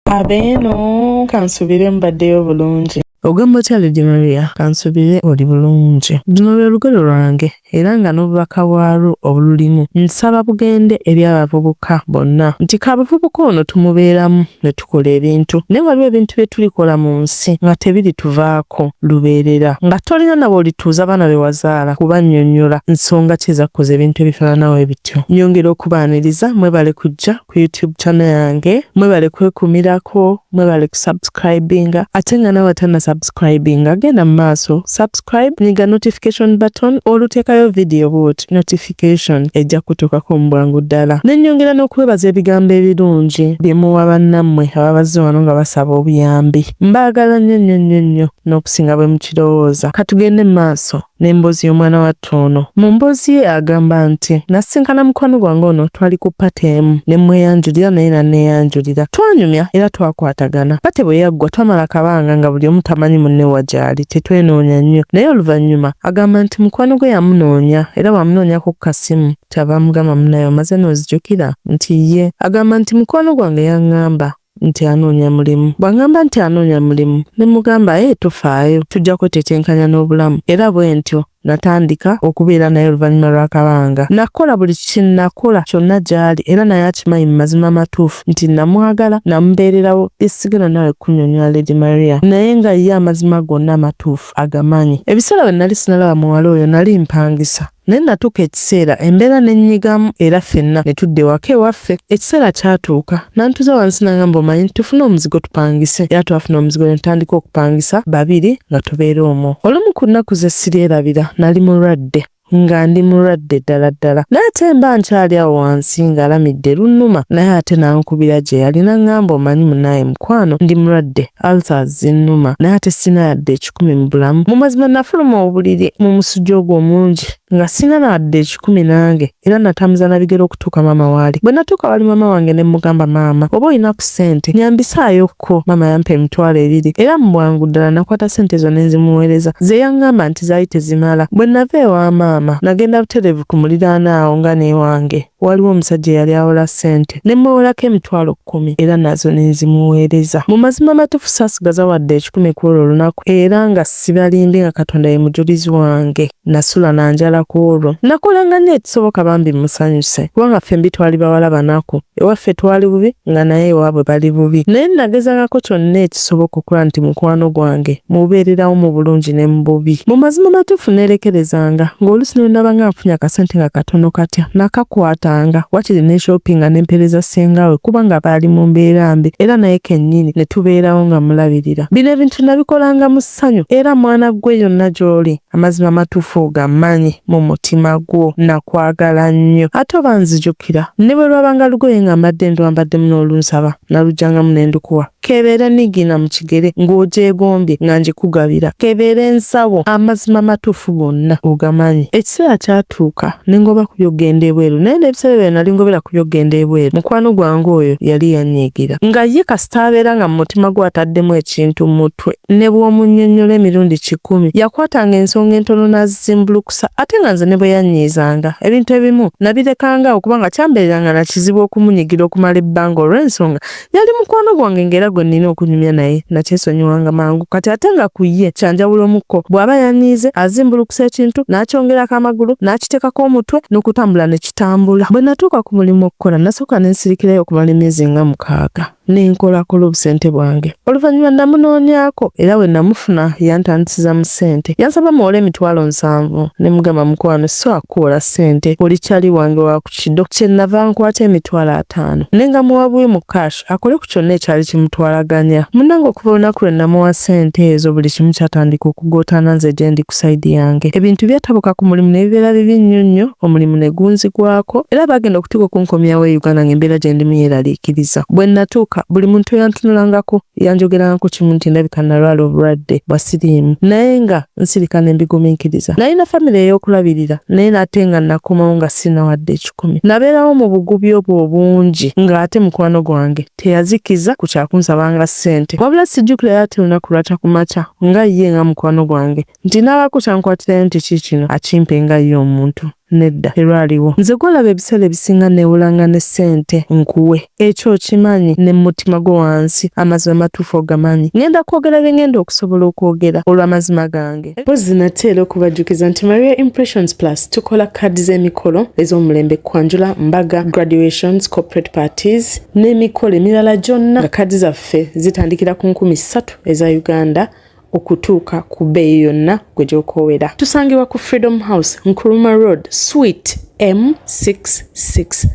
Abeeno kansubire mbaddeyo bulungi. Ogamba otya Lady Maria? Kansubire oli bulungi. Luno lwe lugero lwange era nga n'obubaka bwalwo obululimu nsaba bugende eri abavubuka bonna nti kabuvubuka ono tumubeeramu ne tukola ebintu naye waliwo ebintu bye tulikola mu nsi nga tebirituvaako lubeerera nga tolina nabo olituuza abaana be wazaala kubannyonnyola nsonga ki ezakkoza ebintu ebifaananawo ebityo. Nyongera okubaaniriza mwebale kujja ku YouTube channel yange, mwebale kwekumirako, mwebale kusubscribinga ate nga nawe subscribing genda mu maaso subscribe nyiga notification button oluteekayo video boot notification ejja kutuukako mu bwangu ddala. Nennyongera n'okwebaza ebigambo ebirungi bye muwa bannammwe ababazze wano nga basaba obuyambi. Mbaagala nnyo n'okusinga bwe mukirowooza. Katugende mu maaso n'emboozi y'omwana wa Ttono. Mu mboozi ye agamba nti nasinkana mukwano gwange ono twali ku pate emu ne mweyanjulira naye nanneeyanjulira. Twanyumya era twakwatagana. Pate bwe yaggwa twamala akabanga nga buli omu tamanyi munne wagyali tetwenoonya nnyo naye oluvannyuma agamba nti mukwano gwe yamunoonya era wamunoonya ku kasimu kyabamugamba munnaye omaze n'ozijjukira nti ye agamba nti mukwano gwange yaŋŋamba nti anoonya mulimu. Bw'aŋŋamba nti anoonya mulimu ne mugamba tofaayo tujja kwetetenkanya n'obulamu era bwe ntyo natandika okubeera naye oluvannyuma lw'akabanga. Nakola buli kinnakola kyonna gy'ali era naye akimanyi mu mazima matuufu nti namwagala namubeererawo esigala nawe kunnyonnyola Lady Maria naye nga ye amazima gonna amatuufu agamanyi. Ebiseera bwe nali sinalaba muwala oyo nali mpangisa naye natuuka ekiseera embeera n'ennyigamu era ffenna ne tudda ewaka ewaffe. Ekiseera kyatuuka nantuza wansi n'agamba omanyi tufune omuzigo tupangise era twafuna omuzigo ne tutandika okupangisa babiri nga tubeera omwo. Olumu ku nnaku ze siryerabira nali mulwadde nga ndi mulwadde ddala naye ate mba nkyali awo wansi ng'alamidde lunnuma naye ate nankubira gye yali n'aŋŋamba omanyi munnaye mukwano ndi mulwadde ulcers zinnuma naye ate sina yadde 10 mu bulamu. Mu mazima nafuluma obuliri mu musujja ogwo omungi nga sina nadde 10 nange era natambuza na bigero okutuuka maama waali. Bwe natuuka wali maama wange ne mugamba maama oba olina ku ssente nyambisaayokko. Maama yampa emitwalo 2 era mu bwangu ddala nakwata ssente zo ne nzimuweereza ze yaŋŋamba nti zaali tezimala. Bwe nava ewa maama nagenda butereevu ku muliraana awo nga n'ewange waliwo omusajja yali awola ssente ne muwolako emitwalo 10 era nazo ne nzimuweereza. Mu mazima matuufu saasigaza wadde 10 ku olwo olunaku era nga sibalindi nga Katonda ye mujulizi wange nasula nanjala ku olwo. Nakolanga nnyo ekisoboka bambi musanyuse kubanga ffe twali bawala banaku ewaffe twali bubi nga naye ewaabwe bali bubi naye nagezangako kyonna ekisoboka okola nti mukwano gwange mubeererawo mu bulungi ne mu bubi. Mu mazima matuufu neerekerezanga ng'oluusi ne ndaba nga nfunye akasente nga katono katya nakakwatanga wakiri ne shoppinga n'empeereza ssengawe kubanga baali mu mbeera mbi era naye kennyini ne tubeerawo nga mulabirira. Bino ebintu nabikolanga mu ssanyu era mwana gwe yonna gy'oli amazima matuufu ogamanyi mu mutima gwo nakwagala nnyo ate oba nzijukira ne bwe lwabanga lugoye nga mbadde ndwambaddemu n'olunsaba nalujjangamu ne ndukuwa. Kebeera nigina mu kigere ng'ogyegombye nga njikugabira. Kebeera ensawo amazima matuufu gonna ogamanyi. Ekiseera kyatuuka ne ngoba ku by'okugenda ebweru naye n'ebiseera bye nali ngobera ku by'okugenda ebweru mukwano gwange oyo yali yannyiigira nga ye kasita abeera nga mu mutima gwe ataddemu ekintu mu mutwe ne bw'omunnyonnyola emirundi 10 yakwatanga ensonga entono n'azizimbulukusa ate nga nze ne bwe yannyiizanga ebintu ebimu nabirekanga okubanga kyambeereranga na kizibu okumunyigira okumala ebbanga olw'ensonga yali mukwano gwange ng'era gwe nnina okunyumya naye nakyesonyiwanga mangu kati ate nga ku ye kyanjawulo omukko bw'aba yanyiize azimbulukusa ekintu n'akyongerako amagulu n'akiteekako omutwe n'okutambula ne kitambula. Bwe natuuka ku mulimu okukola nasooka ne nsirikirayo okumala emyezi nga 6 n'enkolakola obusente bwange. Oluvannyuma namunoonyako era we namufuna yantandisiza mu ssente yansaba muwole emitwalo 7 ne mugamba mukwano so akuwola ssente oli kyali wange wa ku kiddo kyenava nkwata emitwalo 5 nenga muwabuye mu cash akole ku kyonna ekyali kimutwalaganya. Munnange okuva olunaku lwe namuwa ssente ezo buli kimu kyatandika okugootana nze gye ndi ku sayidi yange. Ebintu byatabuka ku mulimu ne bibeera bibi nnyo omulimu ne gunzigwako era bagenda okutuuka okunkomyawo e Uganda ng'embeera gye ndimu yeeraliikiriza. Bwe natuuka buli muntu yantunulangako yanjogerangako kimu nti ndabika nalwala obulwadde bwa siriimu naye nga nsirika ne mbigumiikiriza. Nalina famire ey'okulabirira naye nate nga nakomawo nga sirina wadde 10. Nabeerawo mu bugubi obwo obungi ng'ate mukwano gwange teyazikiza ku kyakunsabanga ssente wabula sijjukira ate olunaku lwata ku makya nga ye nga mukwano gwange nti naabako kyankwatirayo nti kiikino akimpe nga ye omuntu. nedda terwaliwo. Nze gwolaba ebiseera ebisinga neewulanga ne ssente nkuwe ekyo okimanyi ne mutima gwo wansi amazima matuufu ogamanyi. Ngenda kwogera bye ngenda okusobola okwogera olw'amazima gange. Mpozi nateera okubajjukiza nti Maria Impressions Plus tukola kaadi z'emikolo ez'omulembe kwanjula, mbaga, graduations, corporate parties n'emikolo emirala gyonna nga kaadi zaffe zitandikira ku 3,000 eza Uganda okutuuka ku bbeeyi yonna gwe gy'okoowera. Tusangibwa ku Freedom House, Nkrumah Road, Suite M663.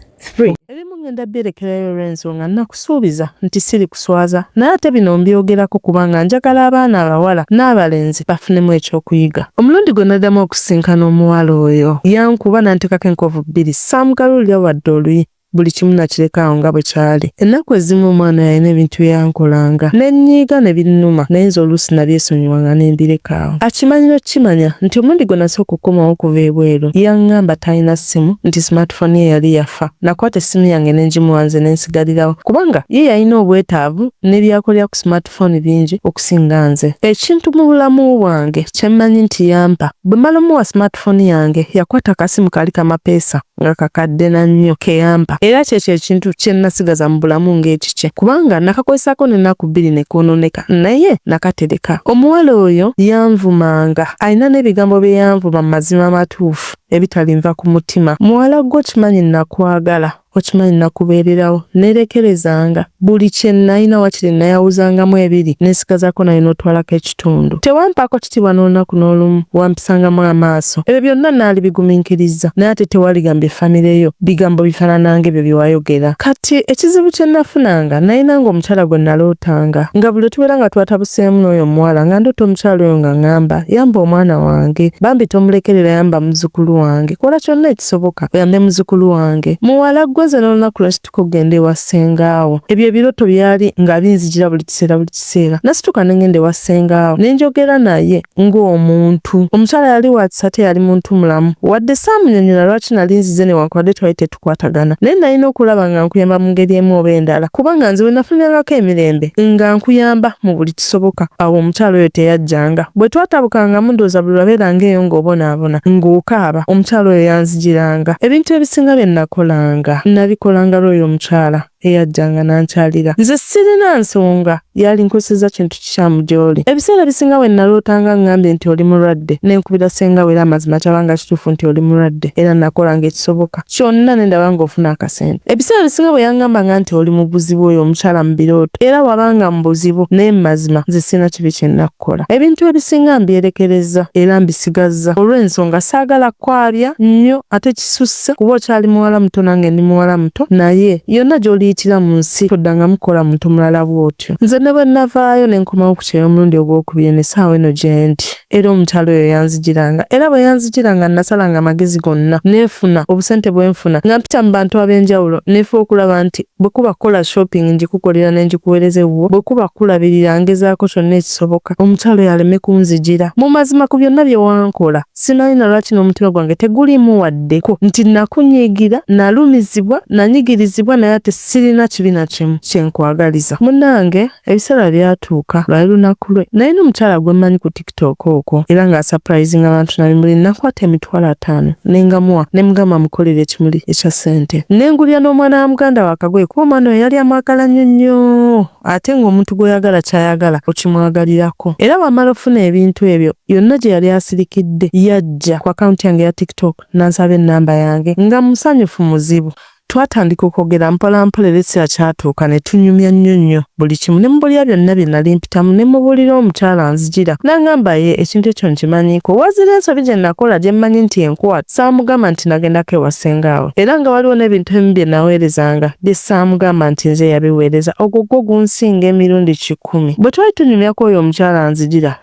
Erimu ngenda byerekerayo olw'ensonga nakusuubiza nti siri kuswaza, naye ate bino mbyogerako kubanga njagala abaana abawala n'abalenzi bafunemu ekyokuyiga. Omulundi gwe naddamu okusinkana omuwala oyo yankuba nantekako enkovu 2 saamugalulira wadde oluyi buli kimu nakireka nga bwe kyali. Ennaku ezimu omwana yalina ebintu byankolanga nenyiiga ne binnuma naye nze oluusi nabyesonyiwanga ne mbireka. Akimanyiro kimanya nti omulundi gwe nasooka okukomawo okuva ebweru yaŋŋamba talina ssimu nti smartphone ye yali yafa. Nakwata essimu yange ne ngimuwa nze ne nsigalirawo kubanga ye yalina obwetaavu n'ebyakolera ku smartphone bingi okusinga nze. Ekintu mu bulamu bwange kye mmanyi nti yampa, bwe mmala omuwa smartphone yange yakwata akasimu kali kamapeesa nga kakadde na nnyo ke yampa. Era kyekyo ekintu kye nasigaza mu bulamu ng'ekikye kubanga nakakozesako n'ennaku 2 ne koononeka naye nakatereka. Omuwala oyo yanvumanga, alina n'ebigambo bye yanvuma mu mazima matuufu ebitalinva ku mutima. Muwala gwo kimanyi nakwagala, okimanyi nakubeererawo, nerekerezanga buli kye nalina wakiri nayawuzangamu 2 nesigazaako nayo n'otwalako ekitundu. Tewampaako kitiibwa n'olunaku n'olumu, wampisangamu amaaso. Ebyo byonna naali bigumiikiriza naye ate tewaligambye famire yo bigambo bifaanananga ebyo bye wayogera. Kati ekizibu kye nafunanga nalinanga omukyala gwe nalootanga nga buli tubeera nga twatabuseemu n'oyo omuwala nga ndoota omukyala oyo nga ngamba yamba omwana wange, bambi tomulekerera yamba muzzukulu wange, kola kyonna ekisoboka oyambe muzzukulu wange. Muwala gwoze n'olunaku lwaki tukugenda ewa ssengaawo. Ebyo ebirooto byali nga binzijira buli kiseera. Nasituka ne ngenda ewa ssengaawo ne njogera naye ng'omuntu. Omukyala yali waakisa ate yali muntu mulamu wadde saamunyonyola lwaki nali nzize newankubadde twali tetukwatagana, naye nalina okulaba nga nkuyamba mu ngeri emu oba endala kubanga nze bwe nafunirangako emirembe nga nkuyamba mu buli kisoboka. Awo omukyala oyo teyajjanga, bwe twatabukangamu ndowooza buli lwabeeranga eyo ng'obonaabona ng'okaaba omukyala oyo yanzijiranga. Ebintu ebisinga bye nakolanga nabikolanga lw'oyo omukyala eyajjanga nankyalira. Nze sirina nsonga yali nkozeseza kintu kikyamu gy'oli. Ebiseera bisinga bwe nalootanga ngambye nti oli mulwadde nenkubira ssenga era amazima kyabanga kituufu nti oli mulwadde era nakolanga ekisoboka kyonna nendaba ng'ofuna akasente. Ebiseera bisinga bwe yangambanga nti oli mu buzibu oyo omukyala mu birooto era wabanga mu buzibu naye mu mazima nze sirina kibi kye nnakukola. Ebintu ebisinga mbyerekereza era mbisigazza olw'ensonga saagala kwabya nnyo ate kisusse kuba okyali muwala muto nange ndi muwala muto naye yonna gy'oliyitira mu nsi toddanga mukola muntu mulala bw'otyo. Nze ne bwe navaayo ne nkomawo ku kyeyo omulundi ogwokubiri ne saawa eno gye ndi era omukyala oyo yanzijiranga era bwe yanzijiranga nasalanga amagezi gonna neefuna obusente bwe nfuna nga mpita mu bantu ab'enjawulo neefa okulaba nti bwe kuba kukola shopping ngikukolera ne ngikuweereza ewuwo, bwe kuba kulabirira ngezaako kyonna ekisoboka omukyala oyo aleme kunzijira. Mu mazima ku byonna bye wankola sinalina lwaki n'omutima gwange tegulimu waddeko nti nakunyiigira, nalumizibwa, nanyigirizibwa naye ate sirina kibi na kimu kye nkwagaliza. Munnange ebiseera byatuuka lwali lunaku lwe nalina omukyala gwe mmanyi ku TikTok okwo era nga surprising abantu nabimuli nakwata emitwalo 5 nengamuwa ne mugamba mukolere ekimuli ekya ssente nengulya n'omwana wa muganda wa Kagoye kuba omwana oyo yali amwagala nnyo ate ng'omuntu gw'oyagala kyayagala okimwagalirako era wamala ofuna ebintu ebyo yonna gye yali asirikidde yajja ku akaunti yange ya TikTok nansaba ennamba yange nga musanyufu muzibu. Twatandika okwogera mpola mpola ebiseera kyatuuka ne tunyumya nnyo buli kimu ne mubulya byonna bye nali mpitamu ne mubuulira omukyala nzijira n'angamba ye ekintu ekyo nkimanyiiko wazira ensobi gye nakola gye mmanyi nti enkwata saamugamba nti nagendako ewa ssengaawe era nga waliwo n'ebintu ebimu bye naweerezanga bye saamugamba nti nze yabiweereza ogwo gwo gunsinga emirundi 10. Bwe twali tunyumyako oyo omukyala nzijira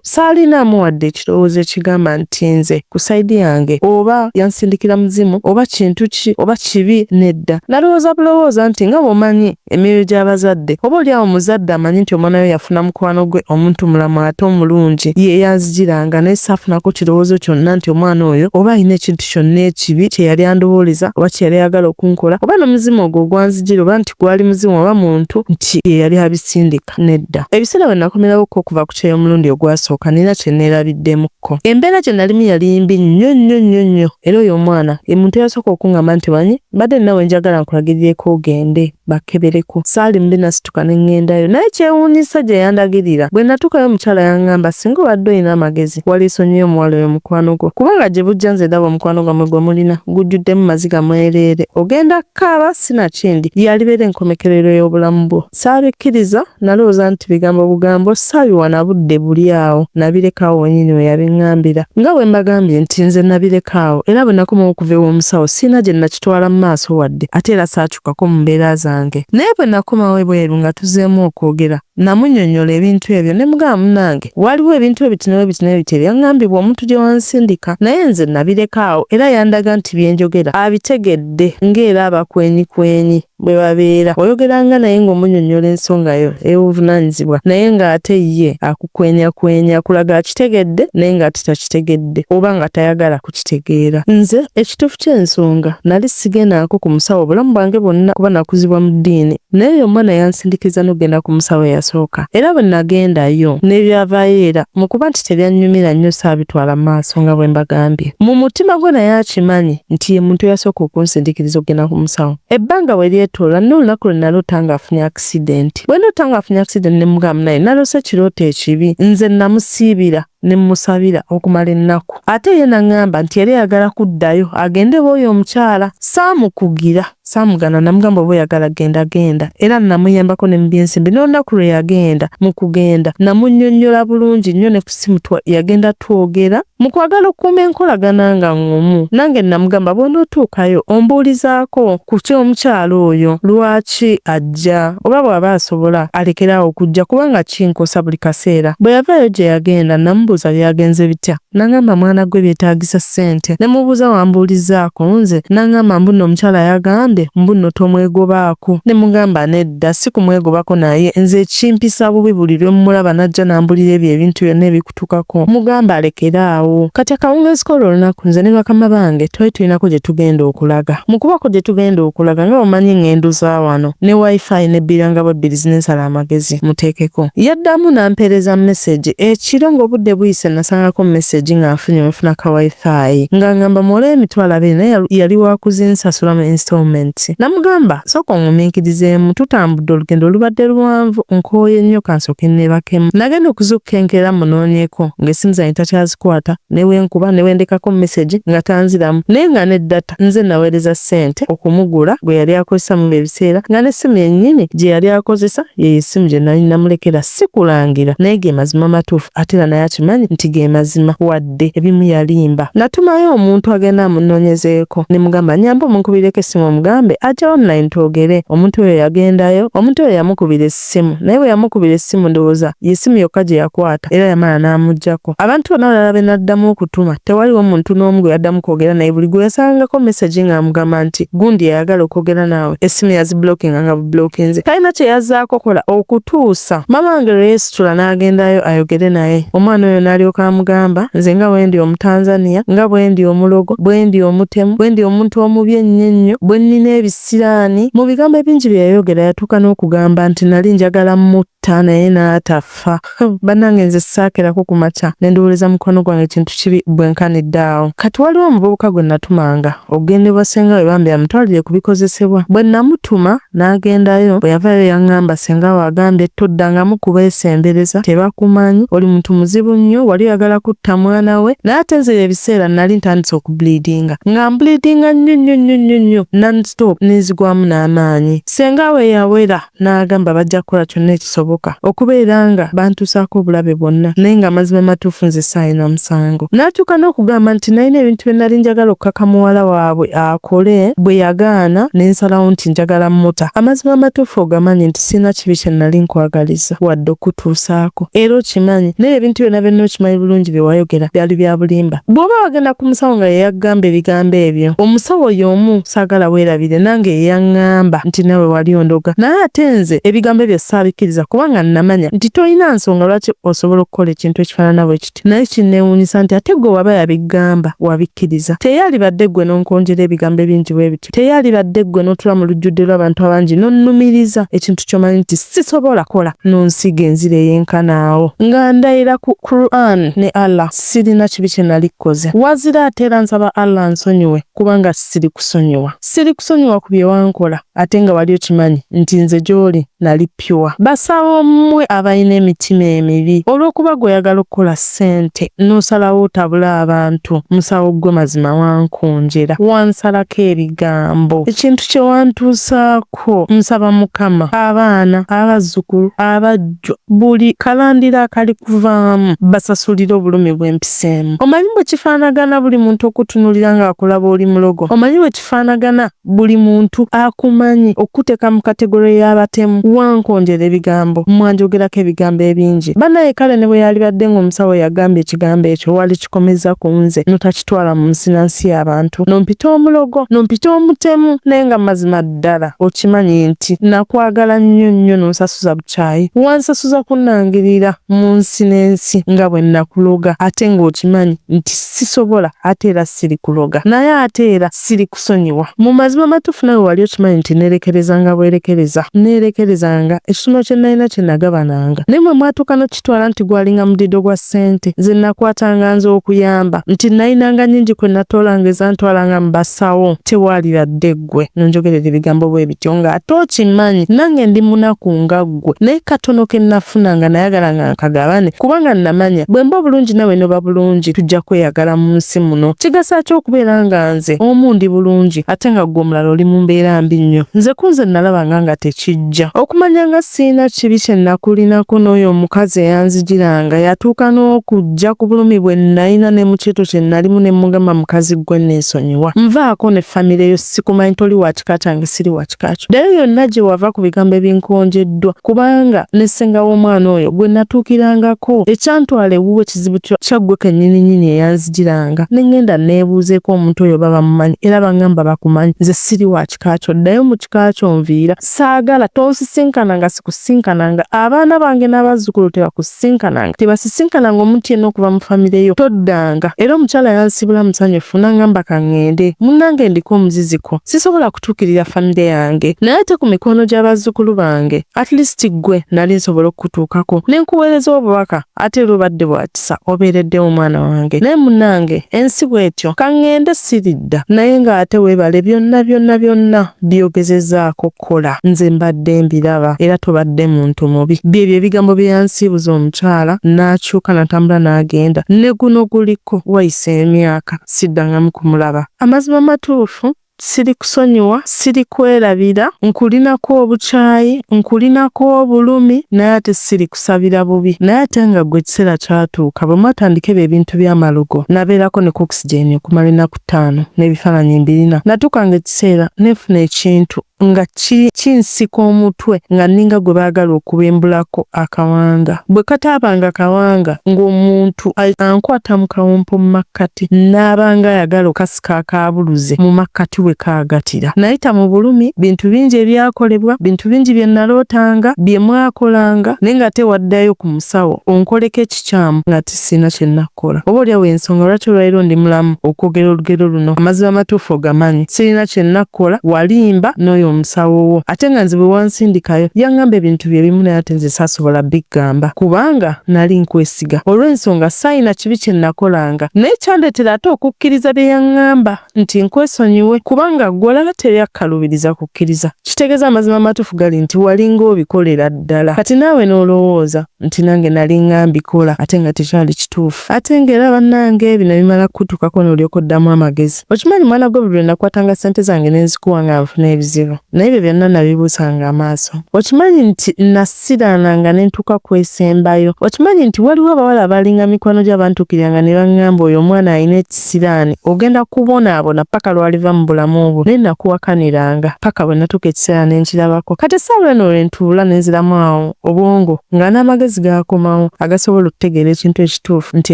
saalinaamu wadde ekirowoozo ekigamba nti nze ku sayidi yange oba yansindikira muzimu oba kintu ki oba kibi kibi nedda. Nalowooza bulowooza nti nga bw'omanyi emyoyo gy'abazadde, oba oli awo muzadde amanyi nti omwana we yafuna mukwano gwe omuntu mulamu ate omulungi, ye yanzijiranga naye saafunako kirowoozo kyonna nti omwana oyo oba alina ekintu kyonna ekibi kye yali andowooleza oba kye yali ayagala okunkola, oba n'omuzimu ogwo gwanzijira oba nti gwali muzimu oba muntu nti ye yali abisindika. Nedda. Ebiseera bwe nakomerawo okuva ku kyeyo omulundi ogwasooka nina kye neerabiddemukko. Embeera gye nalimu yali mbi nnyo era oyo omwana ye muntu eyasooka okuŋŋamba nti wanyi mbadde nawe njagala nkulagirireko ogende bakebereko. Saali mbi nasituka ne ŋŋendayo naye kyewuunyisa gye yandagirira. Bwe natuukayo omukyala yaŋŋamba singa obadde olina amagezi waliisonyiyo omuwala oyo mukwano gwo, kubanga gye bujja nze ndaba omukwano gwammwe gwe mulina gujjuddemu maziga mwereere, ogenda kaaba sinakindi yalibeera enkomekerero y'obulamu bwo. Saabikkiriza, nalowooza nti bigambo bugambo saabiwa na budde buli awo, nabirekawo wennyini we yabiŋŋambira. Nga bwe mbagambye nti nze nabirekawo era bwe nakomawo okuva ew'omusawo sirina gye nakitwala mu maaso wadde ate era saakyukako mu mbeera zange. Naye bwe nakomawo ebweru nga tuzeemu okwogera namunnyonnyola ebintu ebyo ne mugamba munnange waliwo ebintu ebitino biti ebyaŋŋambibwa omuntu gye wansindika, naye nze nabirekawo era yandaga nti byenjogera abitegedde ng'era abakwenyikwenyi bwe babeera. Oyogeranga naye ng'omunnyonnyola ensonga yo ey'obuvunaanyizibwa naye ng'ate ye akukwenyakwenya kulaga akitegedde naye ng'ate takitegedde oba nga tayagala kukitegeera. Nze ekituufu ky'ensonga nali sigendaako ku musawo obulamu bwange bwonna kuba nakuzibwa mu ddiini, naye oyo omwana yansindikiza n'ogenda ku musawo eyasooka. Era bwe nagendayo n'ebyavaayo era mu kuba nti teryannyumira nnyo saabitwala mu maaso nga bwe mbagambye. Mu mutima gwe naye akimanyi nti ye muntu eyasooka okunsindiikiriza okugenda ku musawo. Ebbanga we lyetoola n'olunaku lwe naloota ng'afunye accident. Bwe naloota ng'afunye accident ne mugamba naye naloose ekirooto ekibi. Nze namusiibira ne mmusabira okumala ennaku. Ate ye n'aŋŋamba nti yali ayagala kuddayo agende bw'oyo omukyala. Saamukugira, saamugana, namugamba oba oyagala genda. Era namuyambako ne mu by'ensimbi. N'olunaku lwe yagenda, mu kugenda namunnyonnyola bulungi nnyo ne ku ssimu yagenda twogera mu kwagala okukuuma enkolagana nga ng'omu. Nange namugamba bw'onootuukayo ombuulizaako ku ky'omukyala oyo lwaki ajja, oba bw'aba asobola alekeraawo okujja kubanga kinkosa buli kaseera. Bwe yavaayo gye yagenda namubuuza byagenze bitya. N'aŋŋamba mwana gwe byetaagisa ssente. Ne mubuuza wambuulizaako nze. N'aŋŋamba mbuno omukyala yagambye mbuno tomwegobaako. Ne mugamba nedda si kumwegobako naye nze kimpisa bubi buli lwe mmulaba najja n'ambulira ebyo ebintu byonna ebikutukako. Mugamba alekeraawo. Kati akawungeezi k'olwo olunaku nze ne bakama bange twali tulinako gye tugenda okulaga. Mu kubako gye tugenda okulaga nga omanyi ngendo za wano ne wifi ne biranga bwa bizinesi ala amagezi muteekeko. Yaddamu n'ampeereza message ekiro ng'obudde buyise nasangako message ng'afunye mufuna ka wifi nga ngamba muwole emitwalo 2 naye yali wa kuzinsasula mu installments. Namugamba sooka ongumiikirizeemu tutambudde olugendo olubadde luwanvu nkooye nnyo kansooke neebakemu. Nagenda okuzukukenkera munoonyeko ng'essimu zange takyazikwata newenkuba newendekako message nga tanziramu naye nga ne data nze naweereza ssente okumugula gwe yali akozesa mu ebiseera nga n'essimu yennyini gye yali akozesa ye essimu gye nali namulekera si kulangira naye ge mazima matuufu ate era naye akimanyi nti ge mazima wadde ebimu yalimba. Natumayo omuntu agenda amunoonyezeeko ne mugamba nyamba omunkubireko essimu omugambe ajja online twogere. Omuntu oyo yagendayo, omuntu oyo yamukubira essimu naye bwe yamukubira essimu ndowooza ye essimu yokka gye yakwata era yamala n'amuggyako. Abantu bonna balala be naddamu okutuma tewaliwo muntu n'omu gwe yaddamu kwogera naye buli gwe yasangako message ng'amugamba nti gundi yayagala okwogera naawe essimu yaziblokinga nga bublokinze. Talina kye yazzaako kola okutuusa mama wange lweyesitula n'agendayo ayogere naye. Omwana oyo n'alyoka amugamba nze nga bwe ndi Omutanzania, nga bwe ndi Omulogo, bwe ndi Omutemu, bwe ndi omuntu omubi ennyo, bwe nnina ebisiraani. Mu bigambo ebingi bye yayogera yatuuka n'okugamba nti nali njagala mutta naye n'atafa. Bannange nze saakerako ku makya ne ndowooleza mukwano gwange ekintu kibi bwenkanidde awo. Kati waliwo omuvubuka gwe natumanga okugenda ewa ssenga we bambi amutwalire ku bikozesebwa. Bwe namutuma n'agendayo bwe yavaayo yaŋŋamba ssenga we agambye toddangamu kubeesembereza tebakumanyi oli muntu muzibu nnyo wali oyagala kutta mwana we. Naye ate nze ebiseera nali ntandise okubleedinga nga mbleedinga nnyo non-stop n'enzigwamu n'amaanyi. Ssenga we yawera n'agamba bajja kukola kyonna ekisoboka yasooka okubeera nga bantuusaako obulabe bwonna naye nga amazima matuufu nze saayina musango. N'atuuka n'okugamba nti nalina ebintu bye nali njagala okukaka muwala waabwe akole, bwe yagaana ne nsalawo nti njagala muta. Amazima matuufu ogamanyi nti sirina kibi kye nali nkwagaliza wadde okutuusaako era okimanyi naye ebintu byonna byonna okimanyi bulungi bye wayogera byali bya bulimba. Bw'oba wagenda ku musawo nga yeyagamba ebigambo ebyo, omusawo y'omu saagala weerabire nange yeyaŋŋamba nti nawe wali ondoga, naye ate nze ebigambo ebyo saabikkiriza kubanga nnamanya nti tolina nsonga lwaki osobola okukola ekintu ekifaanana bwe kiti. Naye kinneewuunyisa nti ate gwe waba yabigamba wabikkiriza. Teyalibadde ggwe n'onkonjera ebigambo ebingi bwe bityo, teyalibadde ggwe n'otula mu lujjudde lw'abantu abangi n'onnumiriza ekintu ky'omanyi nti sisobola kola n'onsiga enzira ey'enkanaawo nga ndayira ku Quran ne Allah sirina kibi kye nali kkoze. Wazira ate era nsaba Allah ansonyiwe kubanga siri kusonyiwa ku bye wankola ate nga wali okimanyi nti nze gy'oli nali pure. Basawo mmwe abalina emitima emibi olw'okuba gw'oyagala okukola ssente n'osalawo otabula abantu, musawo gwe mazima wankonjera, wansalako ebigambo, ekintu kye wantuusaako. Nsaba Mukama abaana, abazzukulu, abajjwa, buli kalandira akali kuvaamu basasulire obulumi bw'empiseemu. Omanyi bwe kifaanagana buli muntu okutunulira ng'akulaba oli mulogo? Omanyi bwe kifaanagana buli muntu akumanyi okuteeka mu kategori y'abatemu? Wankonjera ebigambo, mwanjogerako ebigambo ebingi. Bannaye kale ne bwe yalibadde ng'omusawo yagambye ekigambo ekyo wali kikomeza ku nze notakitwala mu nsinansi y'abantu, nompita omulogo, nompita omutemu, naye nga mazima ddala okimanyi nti nakwagala nnyo n'onsasuza bukyayi. Wansasuza kunnangirira mu nsi n'ensi nga bwe nakuloga ate ng'okimanyi nti sisobola ate era siri kuloga naye ate era siri kusonyiwa. Mu mazima matuufu nawe wali okimanyi nti neerekerezanga bwerekereza, neerekerezanga ekisomo kye nalina kye nagabananga, naye mwe mwatuuka n'okitwala nti gwalinga mudido gwa ssente. Nze nakwatanga nze okuyamba nti nalinanga nnyingi kwe natoolanga ezantwalanga mu basawo, tewaalibadde ggwe nonjogerera ebigambo bwe bityo ng'ate okimanyi nange ndi munaku nga ggwe, naye katono ke nafunanga nayagala nga nkagabane kubanga namanya bwe mba bulungi nawe noba bulungi tujja kweyagala mu nsi muno. Kigasa ki okubeera nga nze omu ndi bulungi ate nga ggwe omulala oli mu mbeera mbi nnyo? Nze kunze nalabanga nga tekijja. Okumanya nga sirina kibi kye nakulinako n'oyo omukazi eyanzijiranga yatuuka n'okujja ku bulumi bwe nalina ne mu kyeto kye nalimu ne mugamba mukazi gwe neesonyiwa. Nvaako ne famire yo sikumanyi toli wa kika kyange siri wa kika kyo. Ddayo yonna gye wava ku bigambo ebinkonjeddwa kubanga ne ssenga w'omwana oyo gwe natuukirangako ekyantwala ewuwe kizibu kyaggwe kennyini eyanzijiranga. Ne ngenda neebuuzeeko omuntu oyo baba mumanyi era bangamba bakumanyi, nze siri wa kika kyo, ddayo mu kika kyo nviira. Saagala tonsisinkananga, sikusinkananga, abaana bange n'abazzukulu tebakusinkananga, tebasisinkananga omuntu yenna okuva mu famire yo, toddanga. Era omukyala yansibula musanyufu n'angamba kaŋŋende, munnange ndiko omuziziko, sisobola kutuukirira famire yange naye ate ku mikono gy'abazzukulu bange at least gwe nali nsobola okutuukako ne nkuweereza obubaka ate lwobadde bwakisa obeeredde omwana wange. Naye munnange ensi bw'etyo kaŋŋende siridda naye ng'ate weebale byonna byogezezzaako kola. Nze mbadde mbiraba era tobadde muntu mubi. Byebyo ebigambo bye yansiibuza omukyala n'akyuka natambula n'agenda. Ne guno guliko wayise emyaka siddangamu kumulaba. Amazima matuufu siri kusonyiwa, siri kwerabira, nkulinako obukyayi, nkulinako obulumi naye ate siri kusabira bubi. Naye ate nga gwe ekiseera kyatuuka bwe mwatandika ebintu by'amalogo nabeerako ne oxygen okumala ennaku 5 n'ebifaananyi 2. Natuuka nga ekiseera nefuna ekintu nga kinsika omutwe nga ninga gwe baagala okubembulako akawanga. Bwe kataabanga kawanga ng'omuntu ankwata mu kawompo mu makkati n'abanga ayagala okasika akaabuluze mu makkati we kaagatira. Nayita mu bulumi, bintu bingi ebyakolebwa, bintu bingi bye nalootanga, bye mwakolanga naye nga tewaddayo ku musawo onkoleko ekikyamu nga tisina kye nakola. Oba olyawo ensonga lwaki olwaliro ndi mulamu okwogera olugero luno. Amazima matuufu ogamanyi sirina kye nakola, walimba n'oyo omusawo wo ate nga nze bwe wansindikayo yaŋŋamba ebintu bye bimu naye ate nze saasobola biggamba kubanga nali nkwesiga olw'ensonga saayina kibi kye nakolanga naye kyandeetera ate okukkiriza bye yaŋŋamba nti nkwesonyiwe kuba kubanga gwe olaba teyakkalubiriza kukkiriza. Kitegeeza amazima amatuufu gali nti walinga obikolera ddala. Kati naawe n'olowooza nti nange nalinga mbikola ate nga tekyali kituufu. Ate ng'era bannange bino bimala kutuukako n'olyoka oddamu amagezi. Okimanyi mwana gwe buli lwe nakwatanga ssente zange ne nzikuwa nga nfuna ebizibu. Naye ebyo byonna nabibuusanga amaaso. Okimanyi nti nasiraananga ne ntuuka kwesembayo. Okimanyi nti waliwo abawala abalinga mikwano gy'abantuukiranga ne baŋŋamba oyo omwana alina ekisiraani ogenda kubonaabona paka lwaliva mu bulamu bwo. Naye nakuwakaniranga paka bwe natuuka ekiseera ne nkirabako. Kati essaawa eno lwe ntuula ne nziramu awo obwongo nga n'amagezi gaakomawo agasobola okutegeera ekintu ekituufu nti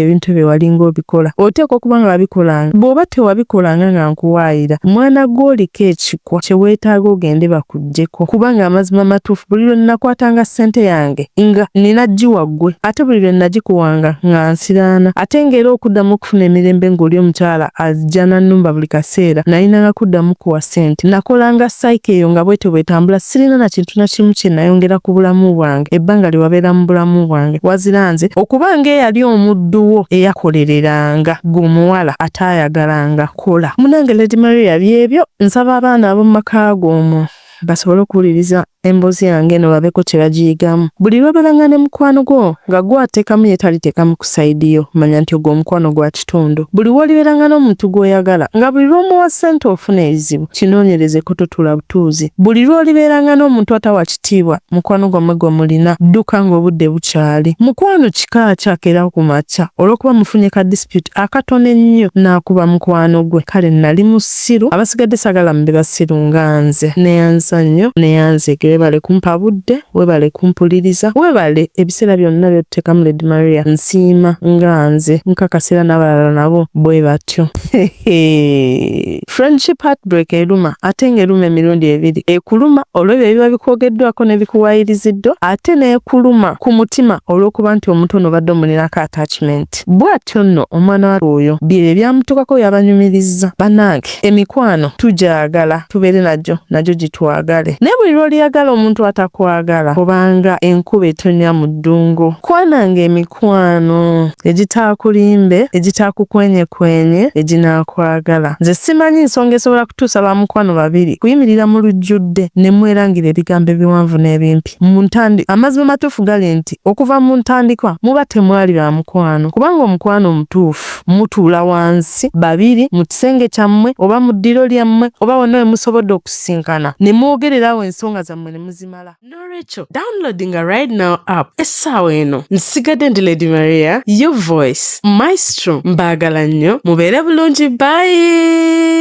ebintu bye walinga obikola. Oteekwa okuba nga wabikolanga. Bw'oba tewabikolanga nga nkuwaayira, mwana gw'oliko ekikwa kye weetaaga ogende bakuggyeko. Kubanga amazima amatuufu buli lwe nakwatanga ssente yange nga nina giwa ggwe ate buli lwe nagikuwanga nga nsiraana. Ate ng'era okuddamu okufuna emirembe ng'oli omukyala ajja n'annumba buli kaseera nalinanga kuddamu kuwa ssente. Nakolanga sayika eyo nga bwetyo bwetambula sirina na kintu na kimu kye nayongera ku bulamu bwange ebbanga lye wabeera mu bulamu bwange. Wazira nze okuba ng'eyali omuddu wo eyakolereranga gw'omuwala ataayagalanga kola. Munange Lady Maria byebyo nsaba abaana ab'omu maka g'omwo basobole okuwuliriza emboozi yange eno babeeko kye bagiyigamu. Buli lw'obeeranga ne mukwano gwo nga gwe ateekamu ye taliteekamu ku sayidi yo, manya nti ogwo omukwano gwa kitundu. Buli w'olibeeranga n'omuntu gw'oyagala nga buli lw'omuwa ssente ofuna ebizibu, kinoonyerezeko totula butuuzi. Buli lw'olibeeranga n'omuntu atawa kitiibwa mukwano gwammwe gwe mulina, dduka ng'obudde bukyali. Mukwano kika kyakeera ku makya olw'okuba mufunye ka dispute akatono ennyo n'akuba mukwano gwe. Kale nali musiru, abasigadde sagala mbe basiru nga nze. Neyanza nnyo neyanzege. Webale kumpa budde, webale kumpuliriza, webale ebiseera byonna by'otuteekamu Lady Maria. Nsiima nga nze nkakasira n'abalala nabo bwe batyo. Friendship heartbreak eruma ate ng'eruma emirundi ebiri. Ekuluma olw'ebyo ebiba bikwogeddwako ne bikuwaayiriziddwa ate n'ekuluma ku mutima olw'okuba nti omuntu ono badde omulinako attachment. Bw'atyo nno omwana oyo bye byamutukako yabanyumirizza. Bannange emikwano tugyagala tubeere nagyo gitwagale. Naye buli lw'oliyagala omuntu atakwagala kubanga enkuba etonnya mu ddungu. Kwananga emikwano egitaakulimbe egitaakukwenyekwenye eginaakwagala. Nze simanyi nsonga esobola kutuusa ba mukwano babiri kuyimirira mu lujjudde ne mwerangira ebigambo ebiwanvu n'ebimpi. Amazima matuufu gali nti okuva mu ntandikwa muba temwali ba mukwano, kubanga omukwano omutuufu mutuula wansi babiri mu kisenge kyammwe oba mu ddiro lyammwe oba wonna we musobodde okusinkana ne mwogererawo ensonga zammwe ne muzimala. Noolwekyo downloadinga right now app essaawa eno. Nsigadde ndi Lady Maria, your voice, Maestro. Mbaagala nnyo mubeere bulungi. Bye.